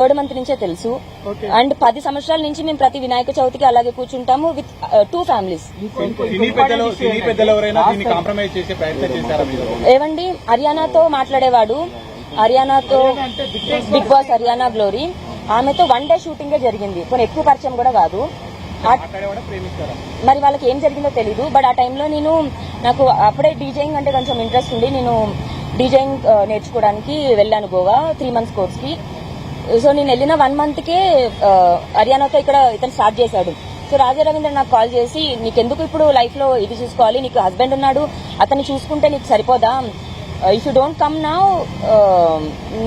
Third month నుంచే తెలుసు. And 10 సంవత్సరాల నుంచి మేము ప్రతి వినాయక చవితికి అలాగే కూర్చుంటాము విత్ 2 ఫ్యామిలీస్. ఏవండి, హర్యానాతో మాట్లాడేవాడు, హర్యానాతో బిగ్ బాస్ హర్యానా గ్లోరీ, ఆమెతో 1 డే షూటింగే జరిగింది, కొన్ని ఎక్కువ పరిచయం కూడా కాదు. మరి వాళ్ళకి ఏం జరిగిందో తెలీదు. బట్ ఆ టైంలో నాకు అప్పుడే డీజేయింగ్ అంటే కొంచెం ఇంట్రెస్ట్ ఉంది. నేను డీజేయింగ్ నేర్చుకోవడానికి వెళ్ళాను గోవా 3 months కోర్స్ కి. సో నేను వెళ్ళిన 1 month కే హర్యానాతో ఇక్కడ ఇతను స్టార్ట్ చేశాడు. సో రాజా రవీంద్ర నాకు కాల్ చేసి, నీకెందుకు ఇప్పుడు లైఫ్ లో ఇది చూసుకోవాలి, నీకు హస్బెండ్ ఉన్నాడు, అతన్ని చూసుకుంటే నీకు సరిపోదా, if you don't come now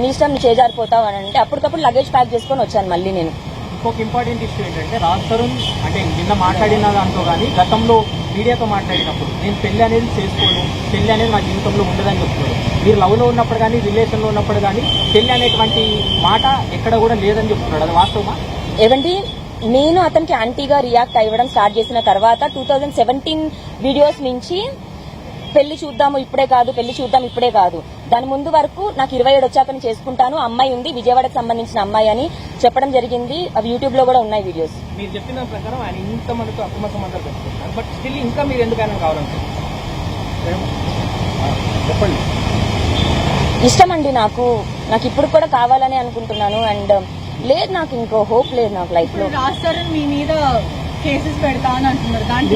నీ ఇష్టం నీ చేజారిపోతావు అని అంటే అప్పటికప్పుడు లగేజ్ ప్యాక్ చేసుకొని వచ్చాను మళ్ళీ నేను. ఇంకొక ఇంపార్టెంట్ ఇష్యూ ఏంటంటే, రాజ్ తరుణ్ అంటే నిన్న మాట్లాడిన దాంట్లో కానీ గతంలో మీడియాతో మాట్లాడినప్పుడు నేను పెళ్లి అనేది చేసుకోను, పెళ్లి అనేది నా జీవితంలో ఉండదని చెప్తున్నారు. మీరు లవ్ లో ఉన్నప్పుడు కానీ రిలేషన్ లో ఉన్నప్పుడు కానీ పెళ్లి అనేటువంటి మాట ఎక్కడ కూడా లేదని చెప్తున్నాడు, అది వాస్తవమా? ఏవండి, నేను అతనికి యాంటీగా రియాక్ట్ అవ్వడం స్టార్ట్ చేసిన తర్వాత 2017 వీడియోస్ నుంచి పెళ్లి చూద్దాము ఇప్పుడే కాదు, పెళ్లి చూద్దాం ఇప్పుడే కాదు, దాని ముందు వరకు నాకు 27 వచ్చాక చేసుకుంటాను, అమ్మాయి ఉంది, విజయవాడకు సంబంధించిన అమ్మాయి అని చెప్పడం జరిగింది. అవి యూట్యూబ్ లో కూడా ఉన్నాయి వీడియోస్. మీరు చెప్పిన ప్రకారం ఆయన ఇంత మనకు అక్రమ సంబంధాలు పెట్టుకుంటారు, బట్ స్టిల్ ఇంకా మీరు ఎందుకైనా కావాలంటారు? చెప్పండి. ఇష్టం అండి నాకు ఇప్పుడు కూడా కావాలని అనుకుంటున్నాను. అండ్ లేదు, నాకు ఇంకో హోప్ లేదు నాకు లైఫ్ లో. రాజ్ తరుణ్ మీ మీద కేసెస్ పెడతా అని అంటున్నారు, దానికి